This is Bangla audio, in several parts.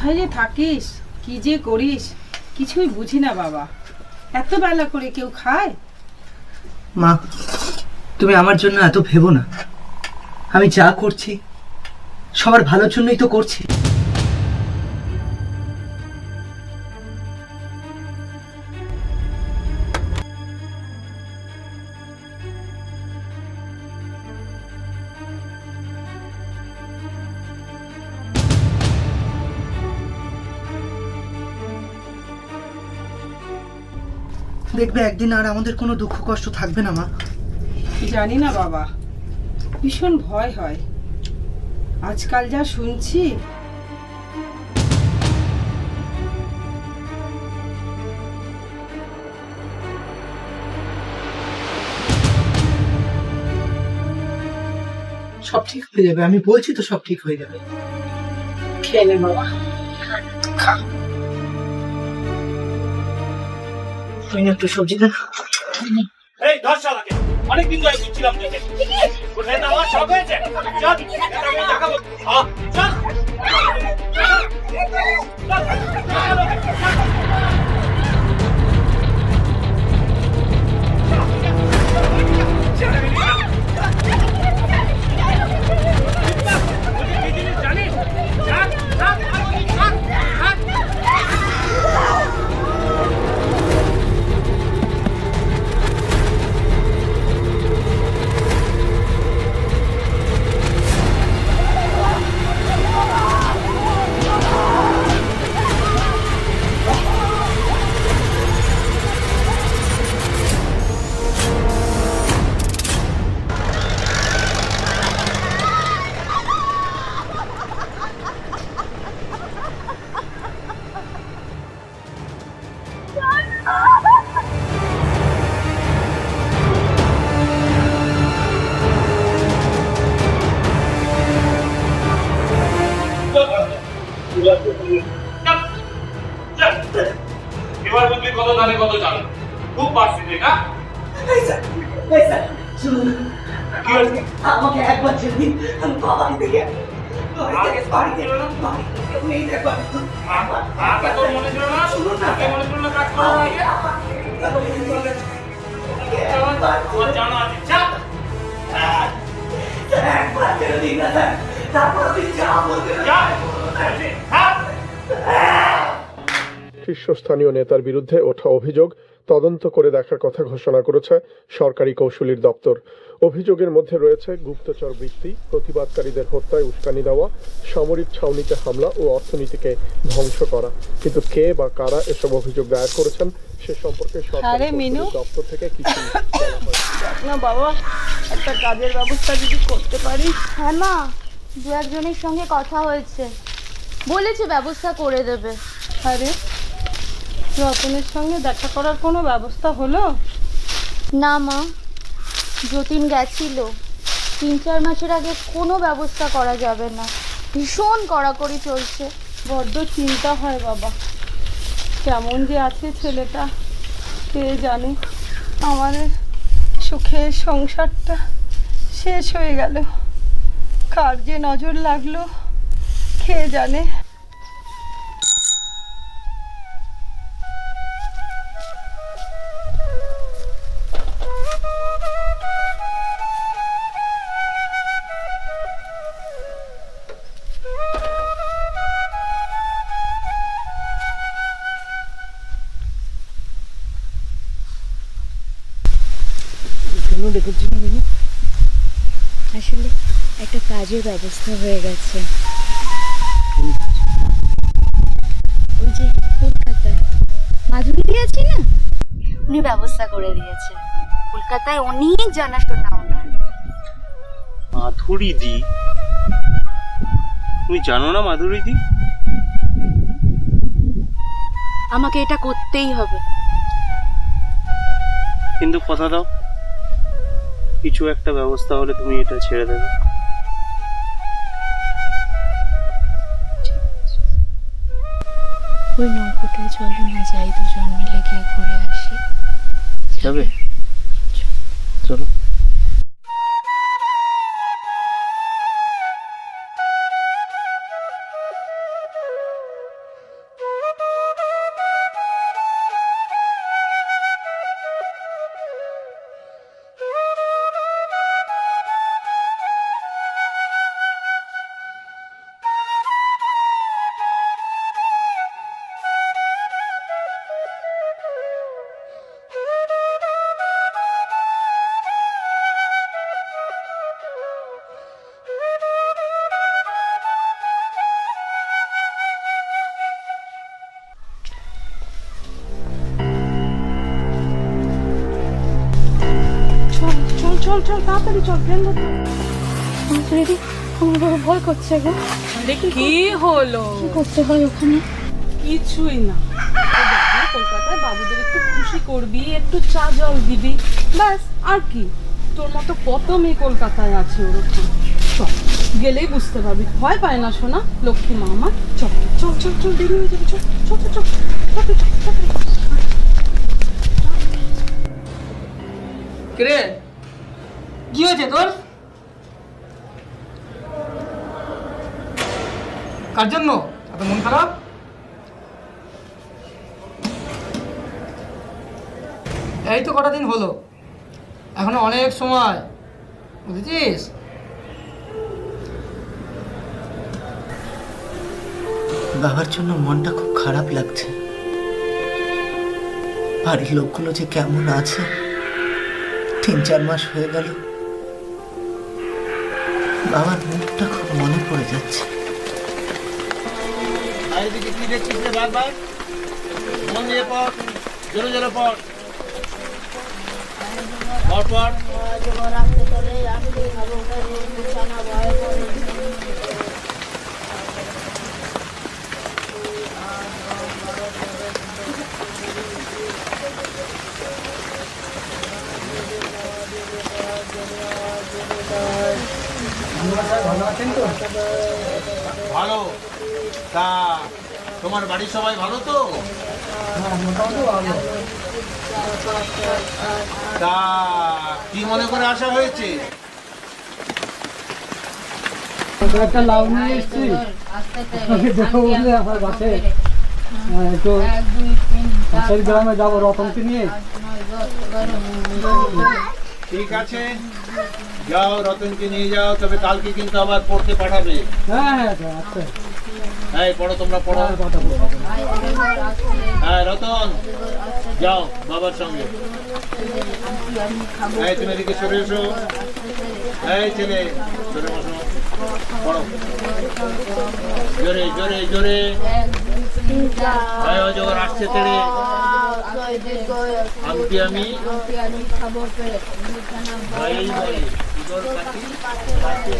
কোথায় যে থাকিস, কি যে করিস কিছুই বুঝি না বাবা। এত বেলা করে কেউ খায়? মা, তুমি আমার জন্য এত ভেবো না। আমি যা করছি সবার ভালোর জন্যই তো করছি। দেখবে একদিন আর আমাদের কোনো দুঃখ কষ্ট থাকবে না মা। জানি না বাবা, ভীষণ ভয় হয়। আজকাল যা শুনছি। সব ঠিক হয়ে যাবে, আমি বলছি তো সব ঠিক হয়ে যাবে। খেয়ে নে বাবা, খা। একটু সবজি দেন। এই 10 সাল আগে অনেকদিন ধরে বুঝছিলাম তোকে। কোথায় তো আমার সব হয়েছে। চল নেতাকে দেখাবো। চল এবার বুঝবি কত জানে কত জানে। খুব পারছি না? আমাকে একবার ছেড়ে দিন, আমি বাবাকে দেখে শীর্ষস্থানীয় নেতার বিরুদ্ধে ওঠা অভিযোগ তদন্ত করে দেখার কথা ঘোষণা করেছে সরকারি কৌশলীর দপ্তর। অভিযোগের মধ্যে রয়েছে গুপ্তচর বৃত্তি, প্রতিবাদকারীদের হত্যায় উস্কানি দেওয়া, সামরিক ছাউনিতে হামলা ও অর্থনীতিকে ধ্বংস করা। কিন্তু কে বা কারা এসব অভিযোগ দায়ের করেছেন সে সম্পর্কে সরকারি কৌশলীর দপ্তর থেকে কিছু বলা হয়নি। না বাবা, একটা কাজের ব্যবস্থা যদি করতে পারি। হ্যাঁ মা, দু একজনের সঙ্গে কথা হয়েছে, বলেছে ব্যবস্থা করে দেবে। আরে রতনের সঙ্গে দেখা করার কোনো ব্যবস্থা হলো? না মা, যতীন গেছিল, 3-4 মাসের আগে কোনো ব্যবস্থা করা যাবে না। ভীষণ কড়াকড়ি চলছে। বড্ড চিন্তা হয় বাবা, কেমন যে আছে ছেলেটা কে জানে। আমার সুখের সংসারটা শেষ হয়ে গেল, কার যে নজর লাগলো কে জানে। আসলে একটা কাজের ব্যবস্থা হয়ে গেছে। ওই যে কলকাতায় মাধুরী আছে না, উনি ব্যবস্থা করে দিয়েছে। কলকাতায় অনেক জানাশোনা ওনার। মাধুরী দি? তুমি জানো না মাধুরী দি? আমাকে এটা করতেই হবে। কিন্তু কথা দাও, কিছু একটা ব্যবস্থা হলে তুমি এটা ছেড়ে দেবে। ওই নৌকোটায় চলো না, যাই দুজন মিলে গিয়ে ঘুরে আসি। যাবে? চলো। চল চল তাড়াতাড়ি চল, ট্রেন ধরতে। দিদি আমার বড় ভয় করছে গো। কি হলো? কি করতে হয় ওখানে? কিছুই না, যাবি কলকাতায়, বাবুদের একটু খুশি করবি, একটু চা জল দিবি, ব্যাস। আর কি, তোর মতো কত মেয়ে কলকাতায় আছে ওরকম। চল, গেলেই বুঝতে পারবি। ভয় পায় না শোনা, লক্ষ্মী মা আমার। চল চল চল চল, দেরি হয়ে যাবে। চল চল চল চল চল। রে কি হয়েছে তোর? কার জন্য এত মন খারাপ? এই তো কটা দিন হলো, এখনো অনেক সময়, বুঝেছিস? বাবার জন্য মনটা খুব খারাপ লাগছে। বাড়ির লোকগুলো যে কেমন আছে, 3-4 মাস হয়ে গেল, বাবার মুখটা খুব মনে পড়ে যাচ্ছে। কি দেখছিস রে বারবার? মন দিয়ে পড়, জোরে জোরে পড়। পড় পড়। ভালো আছেন তো? ভালো। তা তোমার বাড়ির সবাই ভালো তো? মোটামুটি ভালো। তা কি মনে করে আসা হয়েছে? একটা লাউ নিয়ে এসছি, দেখো বলে আমার বাসে একটু পাশের গ্রামে যাবো রতনকে নিয়ে। ঠিক আছে, যাও, রতনকে নিয়ে যাও। তবে কালকে কিন্তু আবার পড়তে পাঠাবে। হ্যাঁ হ্যাঁ আচ্ছা, হ্যাঁ পড়ো, তোমরা পড়ো। হ্যাঁ রতন, যাও বাবার সঙ্গে। হ্যাঁ তুমি এদিকে সরে এসো। এই ছেলে, সরে বসো, পড়ো। জোরে জোরে জোরে। হ্যাঁ অজগর আসছে তেড়ে, আমি ভাই বলে ইগর কাঠি কাঠি।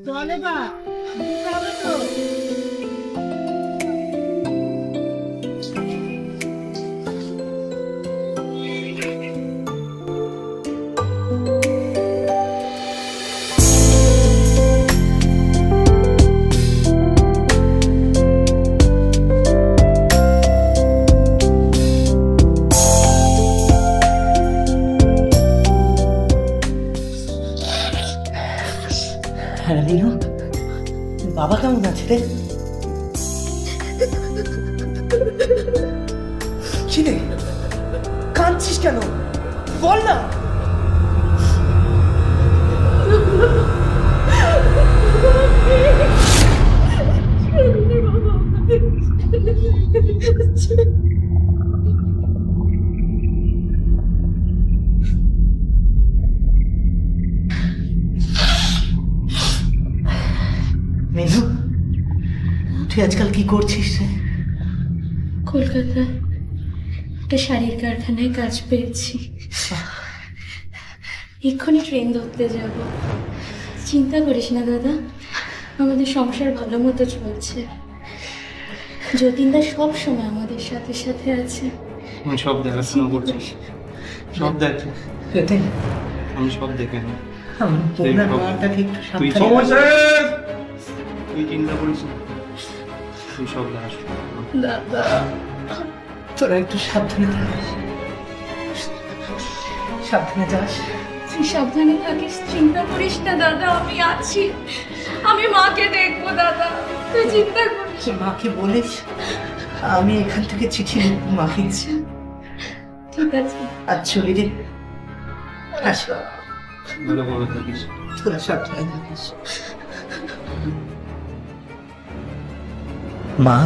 চলে বা দিতে হবে তো। হ্যাঁ রিনু, বাবা কেমন আছে রে? কি রে, কাঁদছিস কেন? বল না। মেনু, তুই আজকাল কি করছিস রে? কলকাতায় একটা শাড়ির কারখানায় কাজ পেয়েছি, এক্ষুনি ট্রেন ধরতে যাব। চিন্তা করিস না দাদা, আমাদের সংসার ভালো মতো চলছে। যতীনদা সব সময় আমাদের সাথে সাথে আছে। আমি সব দেখাশোনা করছি, সব দেখছি, আমি সব দেখে নেব। আমার বোনের মাটাকে একটু তুই সাবধানে। তুই চিন্তা করিস না, তুই সব দেখাশোনা কর। দাদা, তোরা একটু সাবধানে থাকিস, সাবধানে যাস। তুই সাবধানে থাকিস, চিন্তা করিস না দাদা, আমি আছি। আমি মাকে দেখবো দাদা, তুই চিন্তা করিস। মাকে বলিস আমি এখান থেকে চিঠি লিখবো মাকে। ঠিক আছে। আর চলি রে, ভালো করে থাকিস। তোরা সাবধানে থাকিস। মা,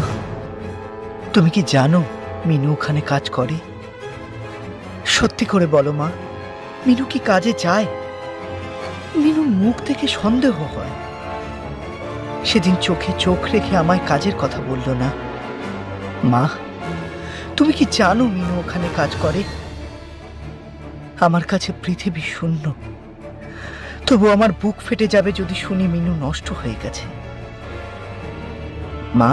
তুমি কি জানো মিনু ওখানে কাজ করে? সত্যি করে বলো মা, মিনু কি কাজে যায়? মিনুর মুখ থেকে সন্দেহ হয়। সেদিন চোখে চোখ রেখে আমায় কাজের কথা বলল না। মা, তুমি কি জানো মিনু ওখানে কাজ করে? আমার কাছে পৃথিবী শূন্য, তবু আমার বুক ফেটে যাবে যদি শুনি মিনু নষ্ট হয়ে গেছে। মা,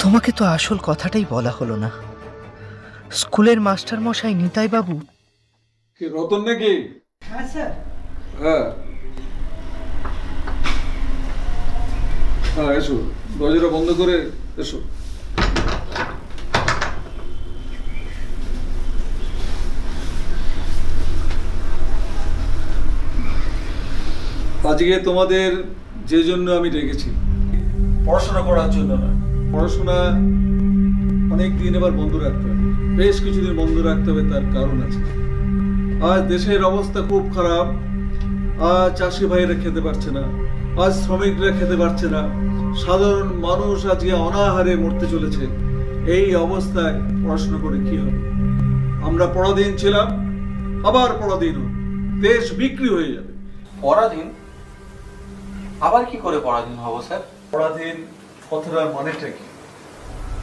তোমাকে তো আসল কথাটাই বলা হলো না। স্কুলের মাস্টার মশাই নিতাই বাবু। কি রতন নাকি? হ্যাঁ স্যার। হ্যাঁ হ্যাঁ, এসো, দরজাটা বন্ধ করে এসো। আজকে তোমাদের যে জন্য আমি ডেকেছি, পড়াশোনা করার জন্য না। পড়াশোনা অনেক দিন এবার বন্ধ রাখতে হবে, বেশ কিছুদিন বন্ধ রাখতে হবে। তার কারণ আছে, আজ দেশের অবস্থা খুব খারাপ। আজ চাষি ভাইরা খেতে পারছে না, আজ শ্রমিকরা খেতে পারছে না, সাধারণ মানুষ আজকে অনাহারে মরতে চলেছে। এই অবস্থায় পড়াশোনা করে কি হবে? আমরা পরাধীন ছিলাম, আবার পরাধীন হব, দেশ বিক্রি হয়ে যাবে। পরাধীন? আবার কি করে পরাধীন হব স্যার? পরাধীন কথাটার মানেটা কি?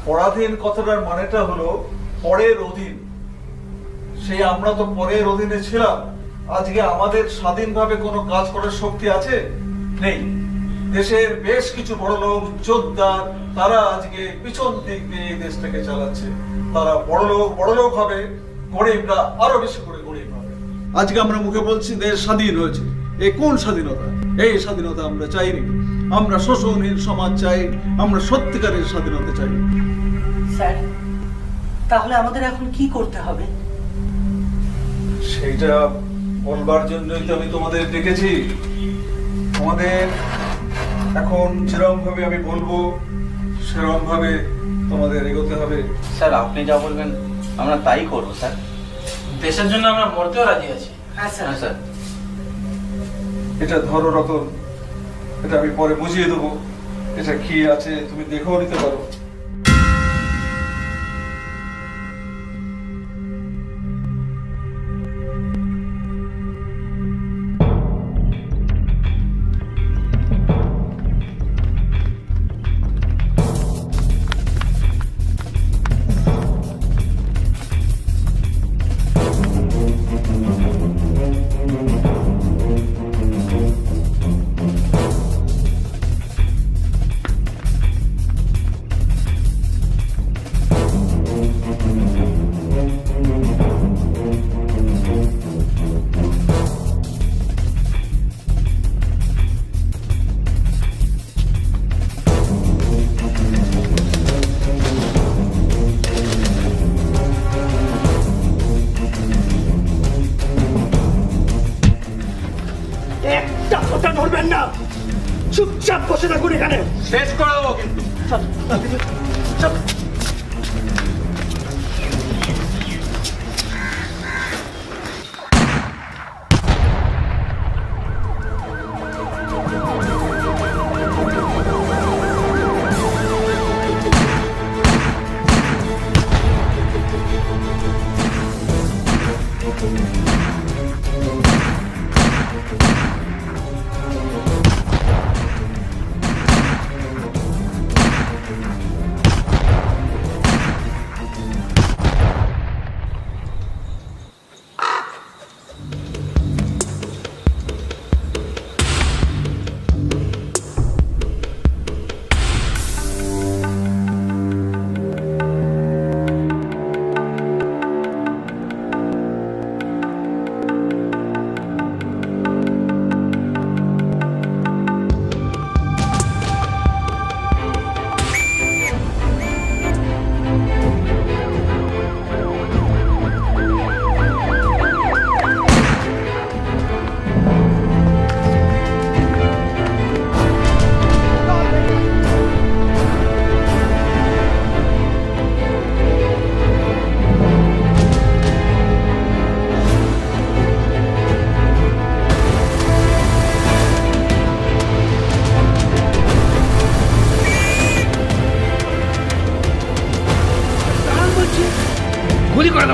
পরাধীন কথাটার মানেটা হলো পরের অধীন। সেই আমরা তো পরের অধীনে ছিলাম। আজকে আমাদের স্বাধীনভাবে কোনো কাজ করার শক্তি আছে? নেই। দেশের বেশ কিছু বড় লোক যোদ্ধা, তারা আজকে পিছন দিক দিয়ে এই দেশটাকে চালাচ্ছে। তারা বড় লোক হবে, গরিবরা আরো বেশি করে গরিব হবে। আজকে আমরা মুখে বলছি দেশ স্বাধীন হয়েছে। এই কোন স্বাধীনতা? এই স্বাধীনতা আমরা চাইনি। আমরা শোষণহীন সমাজ চাই, আমরা সত্যিকারের স্বাধীনতা চাই। স্যার, তাহলে আমাদের এখন কি করতে হবে? সেইটা বলবার জন্যই তো আমি তোমাদের ডেকেছি। তোমাদের এখন যেরকম ভাবে আমি বলবো সেরকম ভাবে তোমাদের এগোতে হবে। স্যার, আপনি যা বলবেন আমরা তাই করবো স্যার। দেশের জন্য আমরা মরতেও রাজি আছি। হ্যাঁ স্যার। হ্যাঁ স্যার। এটা ধরো রতন, এটা আমি পরে বুঝিয়ে দেবো। এটা কি আছে তুমি দেখেও নিতে পারো। চুপচাপ বসে থাকুন এখানে, শেষ করে দেবো কিন্তু।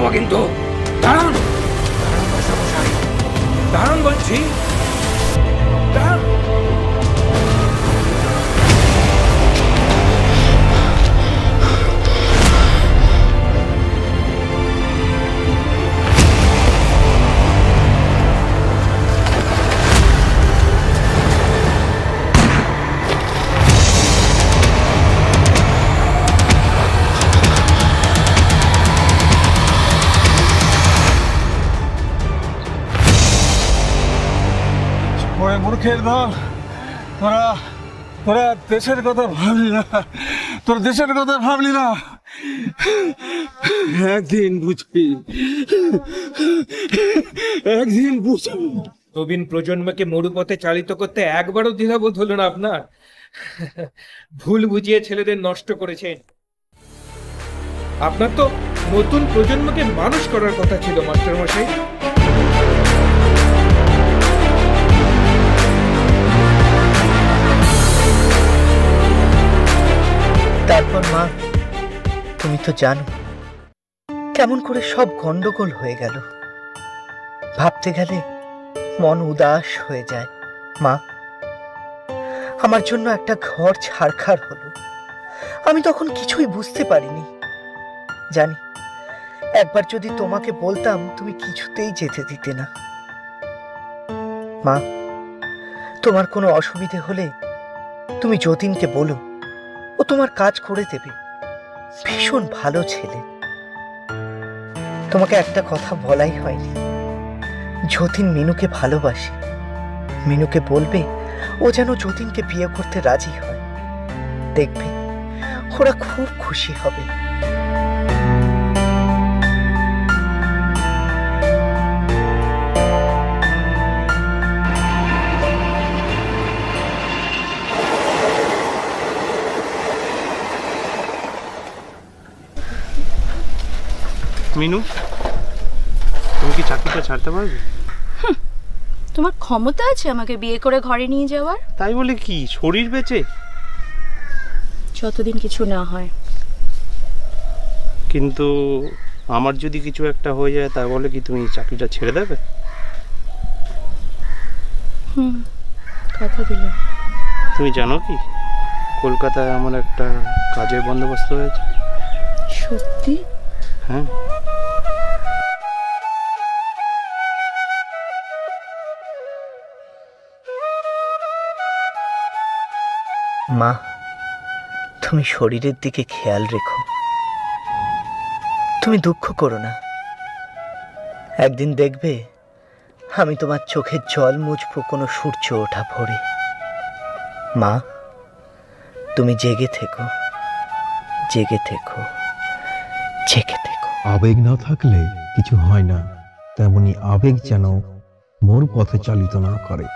দেবো কিন্তু। দাঁড়ান দাঁড়ান বলছি, দাঁড়ান। মূর্খের দল, তোরা তোরা দেশের কথা ভাবলি না, তোর দেশের কথা ভাবলি না। একদিন বুঝবি, একদিন বুঝবি। নবীন প্রজন্মকে মরুপথে চালিত করতে একবারও দ্বিধাবোধ হলো না আপনার? ভুল বুঝিয়ে ছেলেদের নষ্ট করেছেন। আপনার তো নতুন প্রজন্মকে মানুষ করার কথা ছিল মাস্টার মশাই। তারপর মা, তুমি তো জানো কেমন করে সব গন্ডগোল হয়ে গেল। ভাবতে গেলে মন উদাস হয়ে যায়। মা, আমার জন্য একটা ঘর ছাড়খাড় হলো। আমি তখন কিছুই বুঝতে পারিনি। জানি একবার যদি তোমাকে বলতাম তুমি কিছুতেই যেতে দিতে না। মা, তোমার কোনো অসুবিধে হলে তুমি যতীনকে বলো, ও তোমার কাজ করে দেবে। ভীষণ ভালো ছেলে। তোমাকে একটা কথা বলাই হয়নি, যতীন মিনুকে ভালোবাসে। মিনুকে বলবে ও যেন যতীনকে বিয়ে করতে রাজি হয়। দেখবে ওরা খুব খুশি হবে। মিনু, তুমি কি চাকরিটা ছাড়তে পারবে? তোমার ক্ষমতা আছে আমাকে বিয়ে করে ঘরে নিয়ে যাওয়ার? তাই বলে কি শরীর বেঁচে? যতদিন কিছু না হয়। কিন্তু আমার যদি কিছু একটা হয়ে যায় তাই বলে কি তুমি চাকরিটা ছেড়ে দেবে? কথা দিলাম। তুমি জানো কি কলকাতায় আমার একটা কাজের বন্দোবস্ত হয়েছে। সত্যি? হ্যাঁ। মা, তুমি শরীরের দিকে খেয়াল রেখো। তুমি দুঃখ করো না। একদিন দেখবে আমি তোমার চোখের জল মুছবো কোনো সূর্য ওঠা ভোরে। মা, তুমি জেগে থেকো, জেগে থেকো, জেগে থেকো। আবেগ না থাকলে কিছু হয় না, তেমনি আবেগ যেন মোর পথে চালিত না করে।